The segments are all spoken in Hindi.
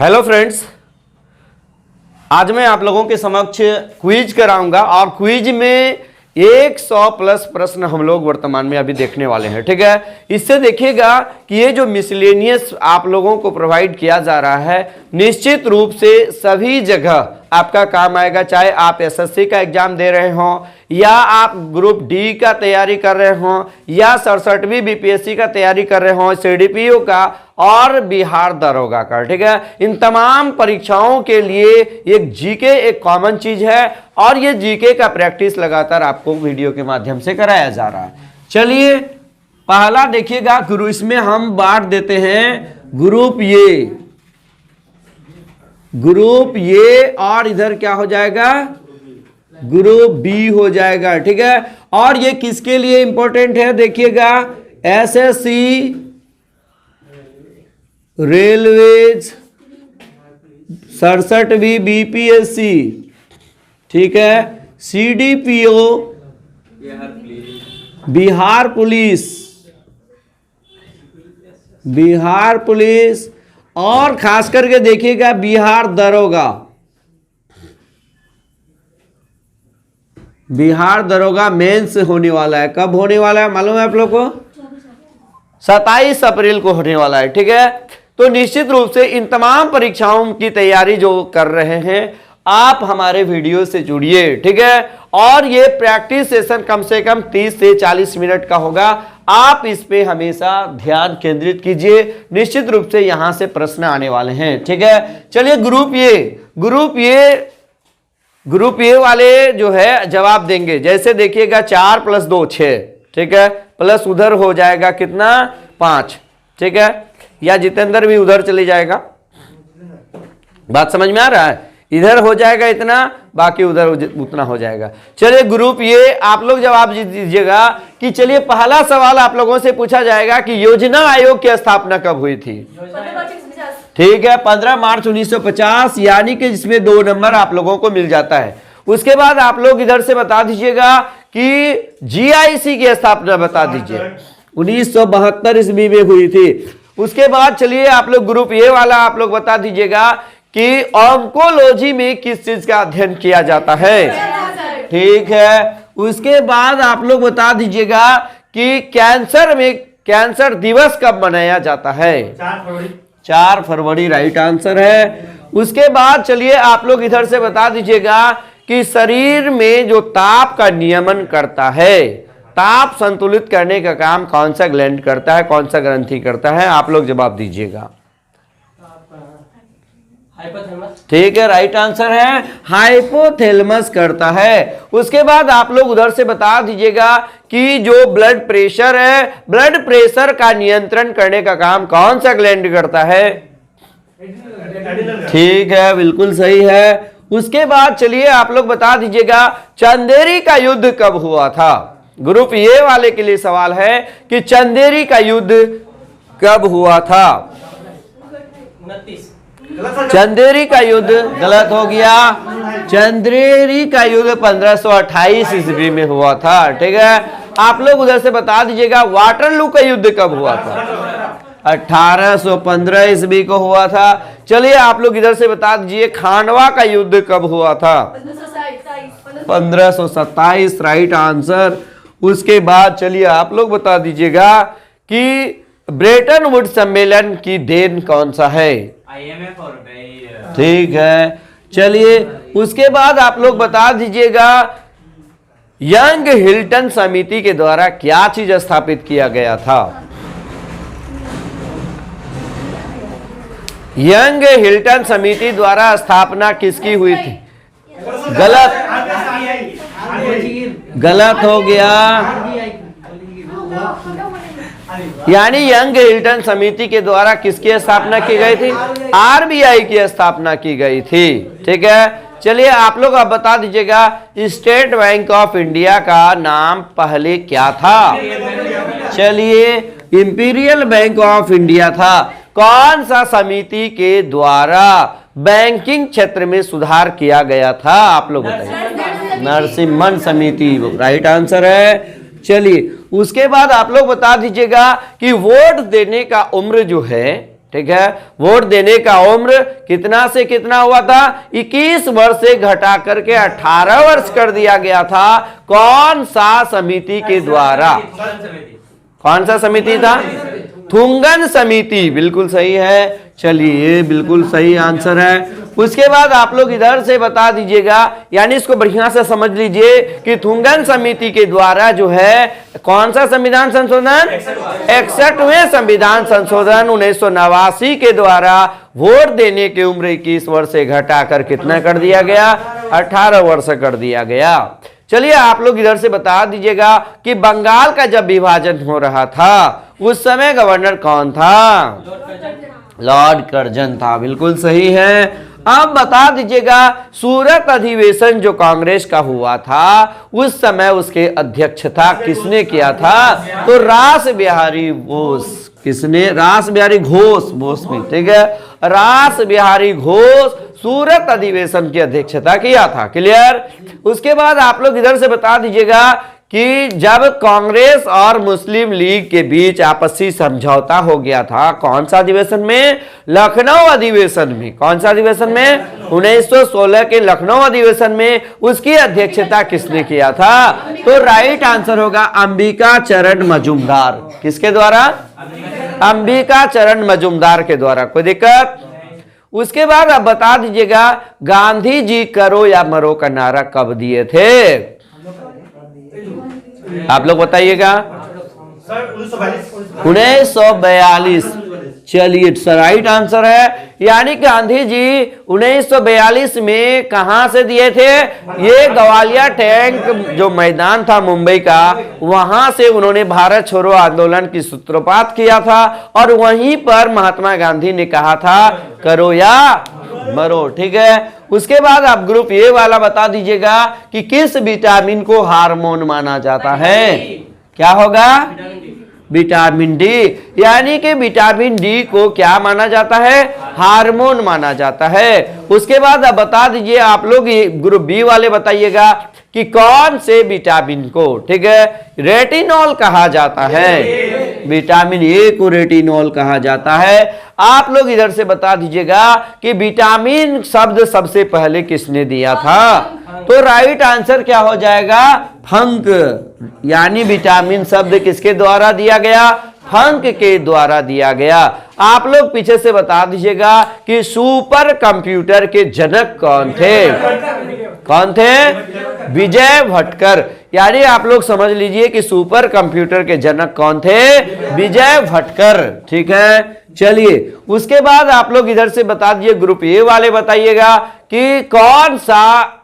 हेलो फ्रेंड्स, आज मैं आप लोगों के समक्ष क्विज कराऊंगा और क्विज में 100 प्लस प्रश्न हम लोग वर्तमान में अभी देखने वाले हैं। ठीक है, इससे देखिएगा कि ये जो मिसलेनियस आप लोगों को प्रोवाइड किया जा रहा है निश्चित रूप से सभी जगह आपका काम आएगा। चाहे आप एसएससी का एग्जाम दे रहे हों या आप ग्रुप डी का तैयारी कर रहे हों या 67वीं बीपीएससी का तैयारी कर रहे हों, सीडीपीओ का और बिहार दरोगा का। ठीक है, इन तमाम परीक्षाओं के लिए एक जीके एक कॉमन चीज है और ये जीके का प्रैक्टिस लगातार आपको वीडियो के माध्यम से कराया जा रहा है। चलिए पहला देखिएगा, इसमें हम बांट देते हैं ग्रुप ए और इधर क्या हो जाएगा, ग्रुप बी हो जाएगा। ठीक है, और ये किसके लिए इंपॉर्टेंट है देखिएगा, एसएससी, रेलवेज, 67वीं बीपीएससी, ठीक है, सीडीपीओ, बिहार पुलिस और खास करके देखिएगा बिहार दरोगा मेंस होने वाला है। कब होने वाला है मालूम है आप लोग को? 27 अप्रैल को होने वाला है। ठीक है, तो निश्चित रूप से इन तमाम परीक्षाओं की तैयारी जो कर रहे हैं आप हमारे वीडियो से जुड़िए। ठीक है, और ये प्रैक्टिस सेशन कम से कम 30 से 40 मिनट का होगा। आप इस पे हमेशा ध्यान केंद्रित कीजिए, निश्चित रूप से यहां से प्रश्न आने वाले हैं। ठीक है, चलिए ग्रुप ए वाले जो है जवाब देंगे। जैसे देखिएगा 4 + 2 6, ठीक है, प्लस उधर हो जाएगा कितना 5। ठीक है, या जितेंद्र भी उधर चले जाएगा। बात समझ में आ रहा है? इधर हो जाएगा इतना, बाकी उधर उतना हो जाएगा। चलिए ग्रुप ये आप लोग जवाब दीजिएगा कि चलिए पहला सवाल आप लोगों से पूछा जाएगा कि योजना आयोग की स्थापना कब हुई थी? ठीक है, 15 मार्च 1950, यानी कि जिसमें 2 नंबर आप लोगों को मिल जाता है। उसके बाद आप लोग इधर से बता दीजिएगा कि जीआईसी की स्थापना बता दीजिए, 1972 ईस्वी में हुई थी। उसके बाद चलिए आप लोग ग्रुप ए वाला आप लोग बता दीजिएगा कि ऑन्कोलॉजी में किस चीज का अध्ययन किया जाता है। ठीक है, उसके बाद आप लोग बता दीजिएगा कि कैंसर दिवस कब मनाया जाता है? 4 फरवरी राइट आंसर है। उसके बाद चलिए आप लोग इधर से बता दीजिएगा कि शरीर में जो ताप का नियमन करता है, ताप संतुलित करने का काम कौन सा ग्लैंड करता है, कौन सा ग्रंथि करता है? आप लोग जवाब दीजिएगा। ठीक है, राइट आंसर है हाइपोथैलेमस करता है। उसके बाद आप लोग उधर से बता दीजिएगा कि जो ब्लड प्रेशर है, ब्लड प्रेशर का नियंत्रण करने का काम कौन सा ग्लैंड करता है? ठीक है, बिल्कुल सही है। उसके बाद चलिए आप लोग बता दीजिएगा चंदेरी का युद्ध कब हुआ था? ग्रुप ए वाले के लिए सवाल है कि चंदेरी का युद्ध कब हुआ था? चंदेरी का युद्ध गलत हो गया। चंदेरी का युद्ध 1528 ईस्वी में हुआ था। ठीक है, आप लोग उधर से बता दीजिएगा वाटरलू का युद्ध कब हुआ था? 1815 ईस्वी को हुआ था। चलिए आप लोग इधर से बता दीजिए खानवा का युद्ध कब हुआ था? 1527 राइट आंसर। उसके बाद चलिए आप लोग बता दीजिएगा कि ब्रेटन वुड सम्मेलन की देन कौन सा है? IMF और ठीक है, चलिए उसके बाद आप लोग बता दीजिएगा यंग हिल्टन समिति के द्वारा क्या चीज स्थापित किया गया था? यंग हिल्टन समिति द्वारा स्थापना किसकी हुई थी? गलत हो गया, यानी यंग हिल्टन समिति के द्वारा किसकी स्थापना की गई थी? आरबीआई की स्थापना की गई थी। ठीक है, चलिए आप लोग अब बता दीजिएगा स्टेट बैंक ऑफ इंडिया का नाम पहले क्या था? चलिए इंपीरियल बैंक ऑफ इंडिया था। कौन सा समिति के द्वारा बैंकिंग क्षेत्र में सुधार किया गया था? आप लोग बताइए। नरसिम्हन समिति राइट आंसर है। चलिए उसके बाद आप लोग बता दीजिएगा कि वोट देने का उम्र जो है ठीक है। वोट देने का उम्र कितना से कितना हुआ था? 21 वर्ष से घटा करके 18 वर्ष कर दिया गया था। कौन सा समिति के द्वारा? कौन सा समिति था? थुंगन समिति। बिल्कुल सही है। चलिए, बिल्कुल सही आंसर है। उसके बाद आप लोग इधर से बता दीजिएगा, यानी इसको बढ़िया से समझ लीजिए कि थुंगन समिति के द्वारा जो है कौन सा संविधान संशोधन? 61वें संविधान संशोधन 1989 के द्वारा वोट देने की उम्र 21 वर्ष से घटाकर कितना कर दिया गया? 18 वर्ष कर दिया गया। चलिए, आप लोग इधर से बता दीजिएगा कि बंगाल का जब विभाजन हो रहा था उस समय गवर्नर कौन था? लॉर्ड कर्जन था। बिल्कुल सही है। अब बता दीजिएगा, सूरत अधिवेशन जो कांग्रेस का हुआ था उस समय उसके अध्यक्षता किसने किया था? तो रास बिहारी बोस। किसने? रास बिहारी घोष। बोस में, ठीक है। रास बिहारी घोष सूरत अधिवेशन की अध्यक्षता किया था। क्लियर? उसके बाद आप लोग इधर से बता दीजिएगा कि जब कांग्रेस और मुस्लिम लीग के बीच आपसी समझौता हो गया था, कौन सा अधिवेशन में? लखनऊ अधिवेशन में। कौन सा अधिवेशन में? 1916 के लखनऊ अधिवेशन में। उसकी अध्यक्षता किसने किया था? तो राइट आंसर होगा अंबिका चरण मजूमदार। किसके द्वारा? अंबिका चरण मजूमदार के द्वारा। कोई दिक्कत? उसके बाद आप बता दीजिएगा, गांधी जी करो या मरो का नारा कब दिए थे? आप लोग बताइएगा। 1942। चलिए, राइट आंसर है। यानी गांधी जी 1942 में कहां से दिए थे? ये ग्वालियर टैंक जो मैदान था मुंबई का, वहां से उन्होंने भारत छोड़ो आंदोलन की सूत्रपात किया था और वहीं पर महात्मा गांधी ने कहा था करो या मरो। ठीक है। उसके बाद आप ग्रुप ए वाला बता दीजिएगा कि किस विटामिन को हार्मोन माना जाता है? क्या होगा? Vitamin D. यानी कि विटामिन डी को क्या माना जाता है? हार्मोन माना जाता है। उसके बाद अब बता दीजिए आप लोग, ग्रुप बी वाले बताइएगा कि कौन से विटामिन को, ठीक है, रेटिनॉल कहा जाता है? विटामिन ए को रेटिनॉल कहा जाता है। आप लोग इधर से बता दीजिएगा कि विटामिन शब्द सबसे पहले किसने दिया था? तो राइट आंसर क्या हो जाएगा? फंक। यानी विटामिन शब्द किसके द्वारा दिया गया? फंक के द्वारा दिया गया। आप लोग पीछे से बता दीजिएगा कि सुपर कंप्यूटर के जनक कौन थे? कौन थे? विजय भटकर। यानी आप लोग समझ लीजिए कि सुपर कंप्यूटर के जनक कौन थे? विजय भटकर। ठीक है। चलिए, उसके बाद आप लोग इधर से बता दीजिए, ग्रुप ए वाले बताइएगा कि कौन सा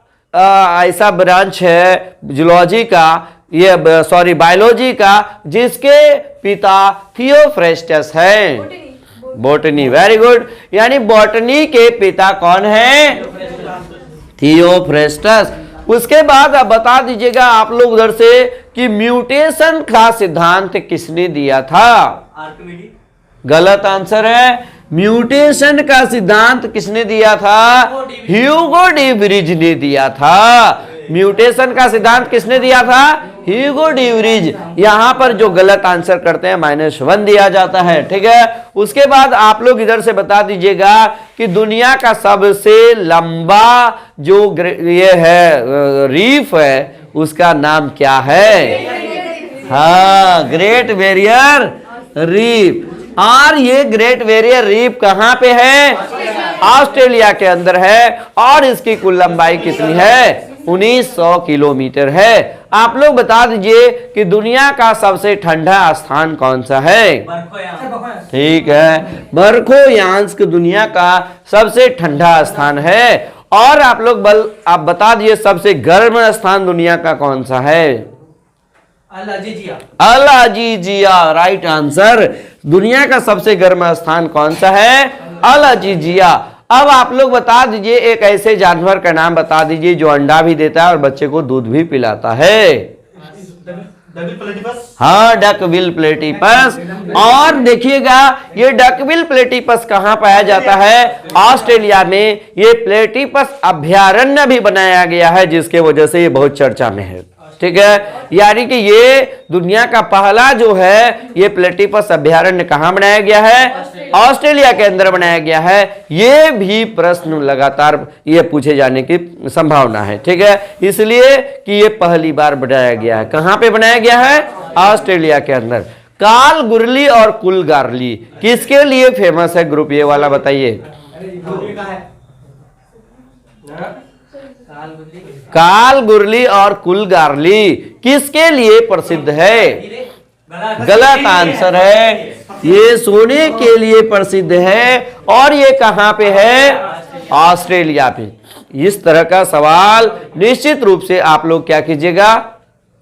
ऐसा ब्रांच है जूलॉजी का, ये सॉरी बायोलॉजी का, जिसके पिता थियोफ्रेस्टस है? बॉटनी। Very good. यानी बॉटनी के पिता कौन है? थियोफ्रेस्टस। उसके बाद अब बता दीजिएगा आप लोग उधर से कि म्यूटेशन का सिद्धांत किसने दिया था? गलत आंसर है। म्यूटेशन का सिद्धांत किसने दिया था? ह्यूगो डी व्रिज ने दिया था। म्यूटेशन का सिद्धांत किसने दिया था? Hugo de Vries. यहां पर जो गलत आंसर करते हैं -1 दिया जाता है। ठीक है। उसके बाद आप लोग इधर से बता दीजिएगा कि दुनिया का सबसे लंबा जो ये है रीफ है, उसका नाम क्या है? हाँ, ग्रेट बैरियर रीफ। और ये ग्रेट बैरियर रीफ कहां पे है? ऑस्ट्रेलिया के अंदर है। और इसकी कुल लंबाई कितनी है? 1900 किलोमीटर है। आप लोग बता दीजिए कि दुनिया का सबसे ठंडा स्थान कौन सा है? ठीक है, बरखोयांस्क दुनिया का सबसे ठंडा स्थान है। और आप लोग आप बता दीजिए सबसे गर्म स्थान दुनिया का कौन सा है? Al Aziziya. Right answer. दुनिया का सबसे गर्म स्थान कौन सा है? अल अजीजिया। अब आप लोग बता दीजिए एक ऐसे जानवर का नाम बता दीजिए जो अंडा भी देता है और बच्चे को दूध भी पिलाता है। हाँ, डकविल प्लेटिपस। और देखिएगा ये डकविल प्लेटिपस कहाँ पाया जाता है? ऑस्ट्रेलिया में। ये प्लेटिपस अभ्यारण्य भी बनाया गया है, जिसके वजह से ये बहुत चर्चा में है। ठीक है, यानी कि ये दुनिया का पहला जो है ये प्लेटिपस अभयारण्य कहाँ बनाया गया है? ऑस्ट्रेलिया के अंदर बनाया गया है। ये भी प्रश्न लगातार ये पूछे जाने की संभावना है, ठीक है, इसलिए कि ये पहली बार बनाया गया है। कहाँ पे बनाया गया है? ऑस्ट्रेलिया के अंदर। कालगुरली और कुलगारली किसके लिए फेमस है? ग्रुप ए वाला बताइए। कालगुरली और कुलगारली किसके लिए प्रसिद्ध है? गलत आंसर है, ये सोने के लिए प्रसिद्ध है। और ये कहां पे है? ऑस्ट्रेलिया पे। इस तरह का सवाल निश्चित रूप से आप लोग क्या कीजिएगा?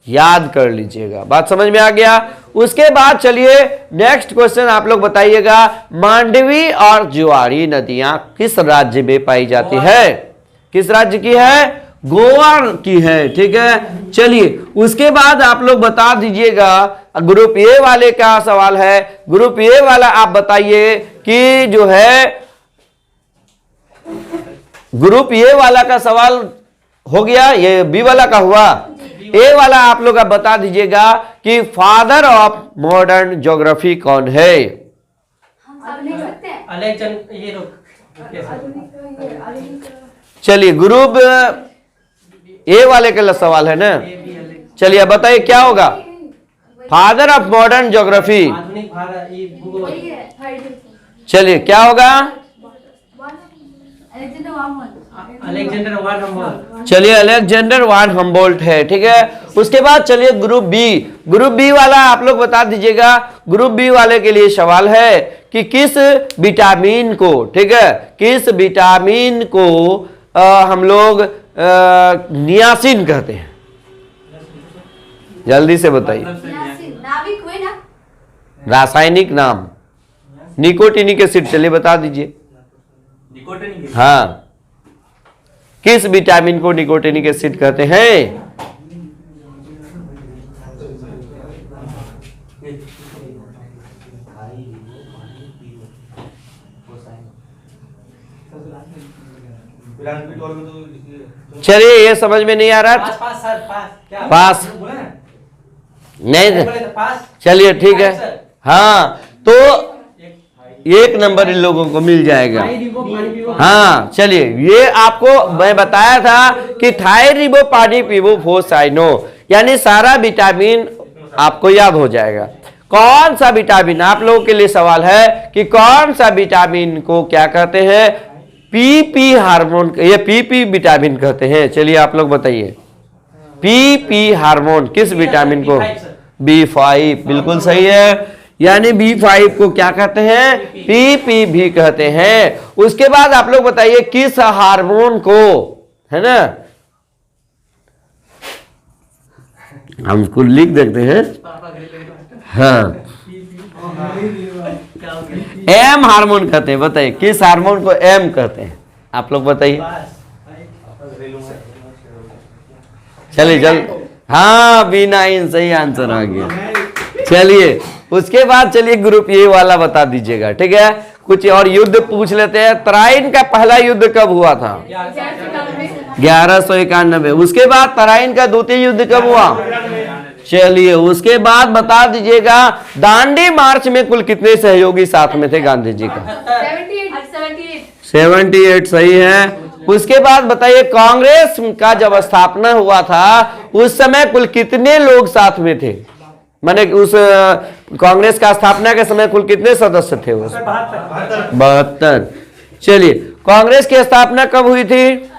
याद कर लीजिएगा। बात समझ में आ गया? उसके बाद चलिए नेक्स्ट क्वेश्चन आप लोग बताइएगा। मांडवी और जुआरी नदियां किस राज्य में पाई जाती है? किस राज्य की है? गोवा की है, ठीक है। चलिए उसके बाद आप लोग बता दीजिएगा। ग्रुप ए वाले का सवाल है। ग्रुप ए वाला आप बताइए कि जो है ग्रुप ए वाला का सवाल हो गया, ये बी वाला का हुआ। ए वाला आप लोग अब बता दीजिएगा कि फादर ऑफ मॉडर्न ज्योग्राफी कौन है? चलिए ग्रुप ए वाले का सवाल है ना। चलिए बताइए क्या होगा? फादर ऑफ मॉडर्न ज्योग्राफी, चलिए क्या होगा? चलिए अलेक्जेंडर वान हम्बोल्ट है, ठीक है। उसके बाद चलिए ग्रुप बी। ग्रुप बी वाला आप लोग बता दीजिएगा। ग्रुप बी वाले के लिए सवाल है कि किस विटामिन को, ठीक है, किस विटामिन को हम लोग नियासिन कहते हैं? जल्दी से बताइए। रासायनिक नाम निकोटिनिक एसिड, चलिए बता दीजिए। हाँ, किस विटामिन को निकोटिनिक एसिड कहते हैं? चलिए ये समझ में नहीं आ रहा। पास नहीं, चलिए ठीक है। हाँ तो एक नंबर इन लोगों को मिल जाएगा। हाँ चलिए, ये आपको मैं बताया था कि थायरिबो पानी पीबो फोसाइनो, यानी सारा विटामिन आपको याद हो जाएगा। कौन सा विटामिन, आप लोगों के लिए सवाल है कि कौन सा विटामिन को क्या कहते हैं? पीपी हार्मोन, ये पीपी विटामिन कहते हैं। चलिए आप लोग बताइए, पीपी हार्मोन किस विटामिन को? B5, बिल्कुल सही है। यानी B5 को क्या कहते हैं? पीपी भी कहते हैं। उसके बाद आप लोग बताइए किस हार्मोन को, है ना, हम उसको लिख देते हैं। हाँ, एम हार्मोन कहते हैं। बताइए किस हार्मोन को एम कहते हैं? आप लोग बताइए। चलिए जल्द, हाँ B9 सही आंसर आ गया। चलिए उसके बाद चलिए ग्रुप ए वाला बता दीजिएगा, ठीक है। कुछ और युद्ध पूछ लेते हैं। तराइन का पहला युद्ध कब हुआ था? 1191। उसके बाद तराइन का द्वितीय युद्ध कब हुआ? चलिए उसके बाद बता दीजिएगा दांडी मार्च में कुल कितने सहयोगी साथ में थे गांधी जी का? 78 सही है। उसके बाद बताइए कांग्रेस का जब स्थापना हुआ था उस समय कुल कितने लोग साथ में थे? माने उस कांग्रेस का स्थापना के समय कुल कितने सदस्य थे? उस 72। चलिए कांग्रेस की स्थापना कब हुई थी?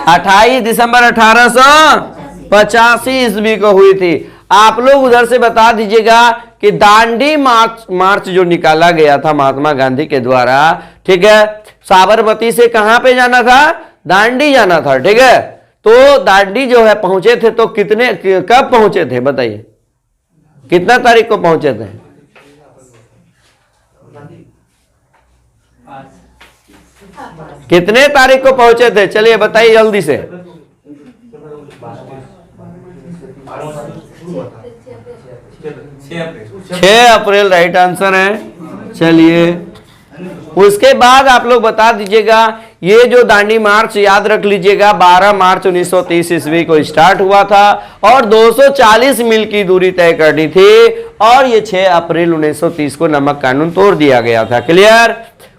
28 दिसंबर 1885 ईस्वी को हुई थी। आप लोग उधर से बता दीजिएगा कि दांडी मार्च जो निकाला गया था महात्मा गांधी के द्वारा, ठीक है, साबरमती से कहां पे जाना था? दांडी जाना था, ठीक है। तो दांडी जो है पहुंचे थे तो कितने, कब पहुंचे थे बताइए? कितना तारीख को पहुंचे थे? कितने तारीख को पहुंचे थे? चलिए बताइए जल्दी से। 6 अप्रैल राइट आंसर है। चलिए उसके बाद आप लोग बता दीजिएगा ये जो दांडी मार्च याद रख लीजिएगा 12 मार्च 1930 ईस्वी को स्टार्ट हुआ था और 240 मील की दूरी तय करनी थी और ये 6 अप्रैल 1930 को नमक कानून तोड़ दिया गया था। क्लियर।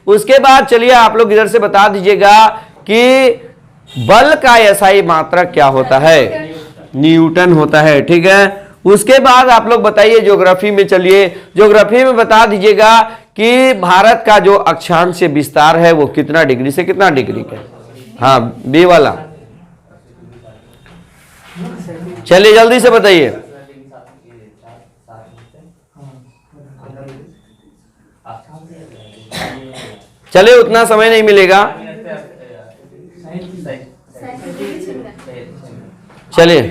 उसके बाद चलिए आप लोग इधर से बता दीजिएगा कि बल का एसआई मात्रक क्या होता है, न्यूटन होता है। ठीक है। उसके बाद आप लोग बताइए ज्योग्राफी में, चलिए ज्योग्राफी में बता दीजिएगा कि भारत का जो अक्षांश विस्तार है वो कितना डिग्री से कितना डिग्री का। हाँ बी वाला, चलिए जल्दी से बताइए। चलिए उतना समय नहीं मिलेगा, चलिए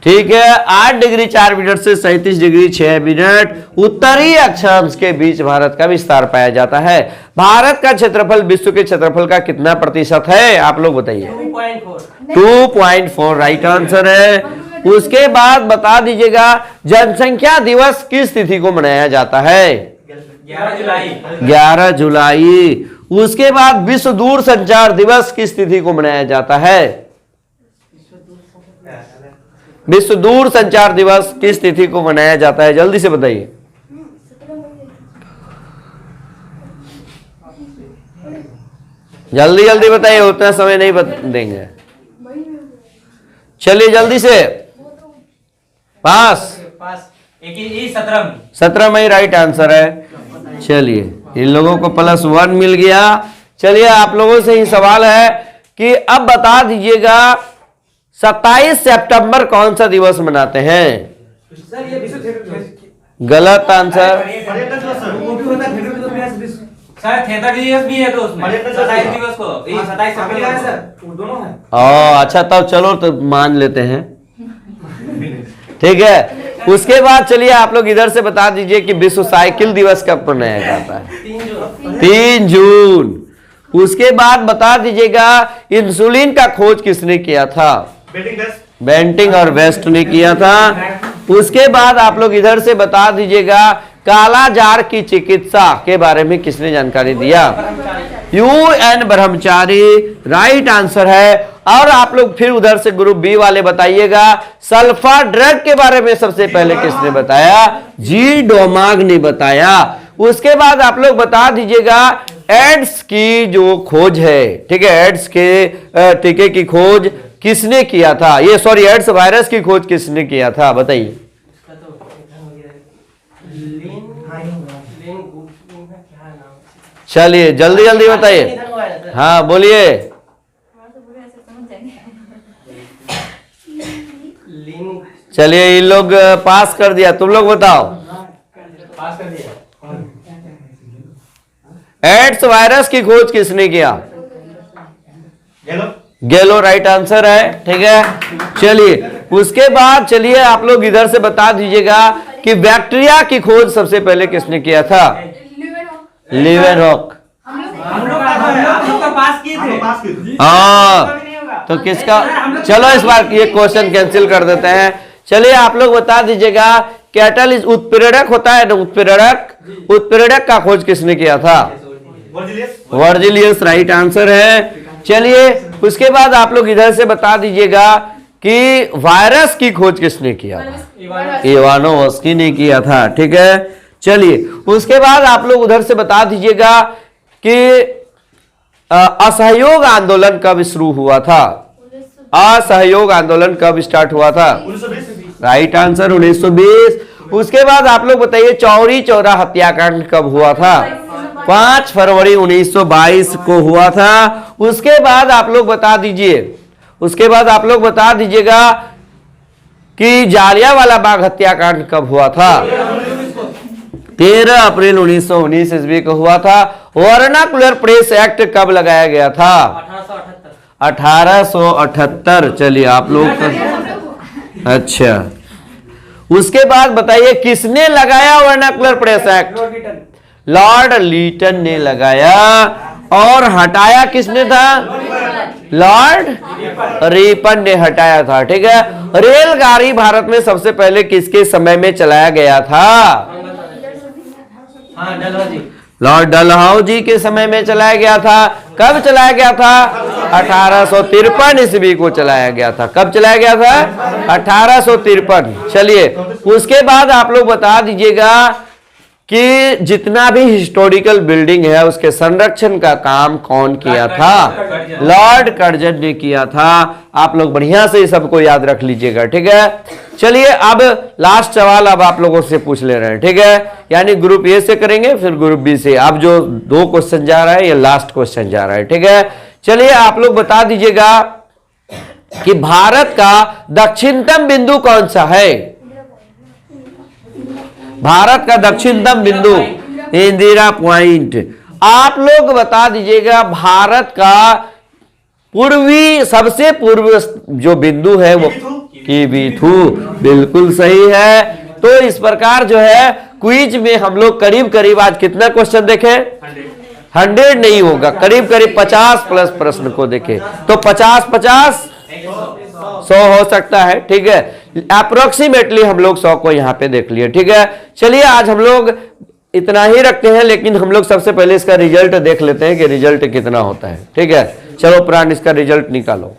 ठीक है। 8 डिग्री 4 मिनट से 37 डिग्री 6 मिनट उत्तरी अक्षांश के बीच भारत का विस्तार पाया जाता है। भारत का क्षेत्रफल विश्व के क्षेत्रफल का कितना प्रतिशत है आप लोग बताइए। 2.4 राइट आंसर है। उसके बाद बता दीजिएगा जनसंख्या दिवस किस तिथि को मनाया जाता है। 11 जुलाई। उसके बाद विश्व दूर संचार दिवस किस तिथि को मनाया जाता है। विश्व दूर संचार दिवस किस तिथि को मनाया जाता है, जल्दी से बताइए। जल्दी जल्दी बताइए, उतना समय नहीं देंगे। चलिए जल्दी से। पास 17 मई राइट आंसर है। चलिए इन लोगों को +1 मिल गया। चलिए आप लोगों से ही सवाल है कि अब बता दीजिएगा 27 सितंबर कौन सा दिवस मनाते हैं। गलत आंसर। अच्छा तब चलो तो मान लेते हैं, ठीक है। उसके बाद चलिए आप लोग इधर से बता दीजिए कि विश्व साइकिल दिवस कब मनाया जाता है। 3 जून। उसके बाद बता दीजिएगा इंसुलिन का खोज किसने किया था। बेंटिंग और वेस्ट ने किया था। उसके बाद आप लोग इधर से बता दीजिएगा कालाजार की चिकित्सा के बारे में किसने जानकारी दिया। UN ब्रह्मचारी राइट आंसर है। और आप लोग फिर उधर से ग्रुप बी वाले बताइएगा सल्फा ड्रग के बारे में सबसे पहले किसने बताया। जी डोमाग ने बताया। उसके बाद आप लोग बता दीजिएगा एड्स की जो खोज है, ठीक है, एड्स के टीके की खोज किसने किया था। ये सॉरी एड्स वायरस की खोज किसने किया था बताइए। चलिए जल्दी जल्दी बताइए। हाँ बोलिए। चलिए इन लोग पास कर दिया, तुम लोग बताओ। पास कर दिया। एड्स वायरस की खोज किसने किया। गेलो राइट आंसर है, ठीक है। चलिए उसके बाद चलिए आप लोग इधर से बता दीजिएगा कि बैक्टीरिया की खोज सबसे पहले किसने किया था। लिवेनहॉक। हम लोग तो पास किए थे। हाँ तो किसका, चलो इस बार ये क्वेश्चन कैंसिल कर देते हैं। चलिए आप लोग बता दीजिएगा कैटलिस्ट उत्प्रेरक होता है ना, उत्प्रेरक का खोज किसने किया था। वर्जिलियस राइट आंसर है। चलिए उसके बाद आप लोग इधर से बता दीजिएगा कि वायरस की खोज किसने किया था। इवानोव्स्की ने किया था, ठीक है। चलिए उसके बाद आप लोग उधर से बता दीजिएगा कि असहयोग आंदोलन कब शुरू हुआ था। असहयोग आंदोलन कब स्टार्ट हुआ था। Right answer 1920। उसके बाद आप लोग बताइए चौरी चौरा हत्याकांड कब हुआ था। 5 फरवरी 1922 को हुआ था। उसके बाद आप लोग बता दीजिएगा कि जालियांवाला बाग हत्याकांड कब हुआ था। 13 अप्रैल 1919 ईस्वी को हुआ था। वर्नाकुलर प्रेस एक्ट कब लगाया गया था। 1878। चलिए आप लोग अच्छा। उसके बाद बताइए किसने लगाया vernacular press act. Lord Lytton ने लगाया। और हटाया किसने था। लॉर्ड रिपन ने हटाया था, ठीक है। रेलगाड़ी भारत में सबसे पहले किसके समय में चलाया गया था। लॉर्ड डलहौजी के समय में चलाया गया था। कब चलाया गया था? 1853 ईस्वी को चलाया गया था। कब चलाया गया था? 1853। चलिए, उसके बाद आप लोग बता दीजिएगा कि जितना भी हिस्टोरिकल बिल्डिंग है उसके संरक्षण का काम कौन किया था? लॉर्ड कर्जन ने किया था। आप लोग बढ़िया से सबको याद रख लीजिएगा, ठीक है। चलिए, अब लास्ट सवाल अब आप लोगों से पूछ ले रहे हैं, ठीक है। यानी ग्रुप ए से करेंगे, फिर ग्रुप बी से। अब जो 2 क्वेश्चन जा रहा है ये लास्ट क्वेश्चन जा रहा है, ठीक है। चलिए, आप लोग बता दीजिएगा कि भारत का दक्षिणतम बिंदु कौन सा है? भारत का दक्षिणतम बिंदु इंदिरा पॉइंट। आप लोग बता दीजिएगा भारत का पूर्वी, सबसे पूर्व जो बिंदु है वो कीबीथू। बिल्कुल सही है। तो इस प्रकार जो है क्विज में हम लोग करीब करीब आज कितना क्वेश्चन देखे? 100 नहीं होगा, करीब करीब 50 प्लस प्रश्न को देखे। तो 50-50 100 हो सकता है, ठीक है। अप्रोक्सीमेटली हम लोग 100 को यहाँ पे देख लिए, ठीक है। चलिए, आज हम लोग इतना ही रखते हैं, लेकिन हम लोग सबसे पहले इसका रिजल्ट देख लेते हैं कि रिजल्ट कितना होता है, ठीक है। चलो प्राण, इसका रिजल्ट निकालो।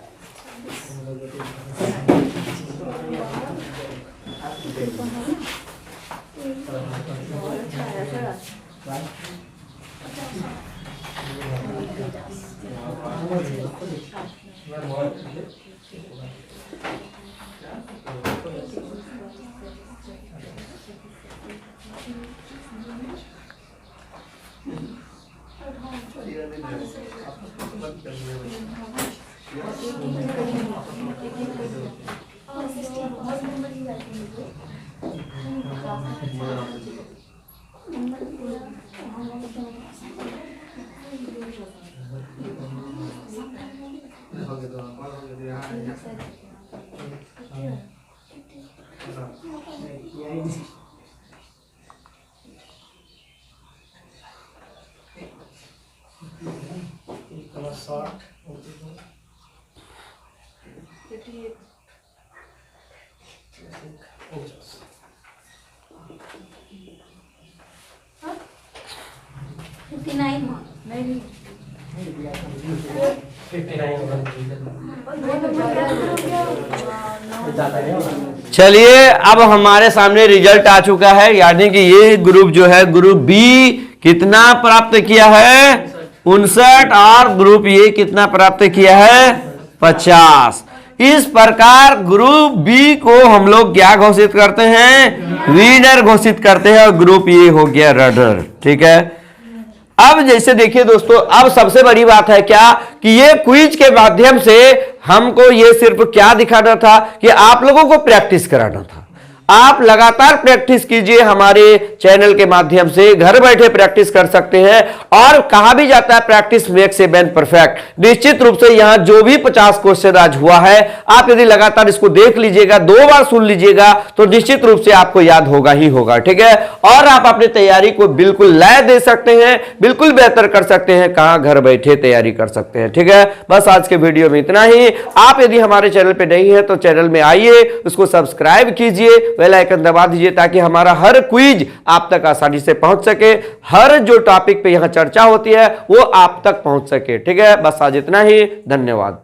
चलिए, अब हमारे सामने रिजल्ट आ चुका है। यानी कि ये ग्रुप जो है, ग्रुप बी कितना प्राप्त किया है? 59। और ग्रुप ए कितना प्राप्त किया है? 50। इस प्रकार ग्रुप बी को हम लोग क्या घोषित करते हैं? विनर घोषित करते हैं। और ग्रुप ए हो गया रनर, ठीक है। अब जैसे देखिए दोस्तों, अब सबसे बड़ी बात है क्या कि ये क्विज के माध्यम से हमको ये सिर्फ क्या दिखाना था कि आप लोगों को प्रैक्टिस कराना था। आप लगातार प्रैक्टिस कीजिए, हमारे चैनल के माध्यम से घर बैठे प्रैक्टिस कर सकते हैं। और कहा भी जाता है practice makes a man perfect. निश्चित रूप से यहां जो भी 50 क्वेश्चन आज हुआ है, आप यदि लगातार इसको देख लीजिएगा, 2 बार सुन लीजिएगा, तो निश्चित रूप से आपको याद होगा ही होगा, ठीक है। और आप अपनी तैयारी को बिल्कुल लय दे सकते हैं, बिल्कुल बेहतर कर सकते हैं। कहां घर बैठे तैयारी कर सकते हैं, ठीक है। बस आज के वीडियो में इतना ही। आप यदि हमारे चैनल पर नहीं है तो चैनल में आइए, उसको सब्सक्राइब कीजिए, बेल आइकन दबा दीजिए, ताकि हमारा हर क्विज आप तक आसानी से पहुंच सके। हर जो टॉपिक पे यहां चर्चा होती है वो आप तक पहुंच सके, ठीक है। बस आज इतना ही। धन्यवाद।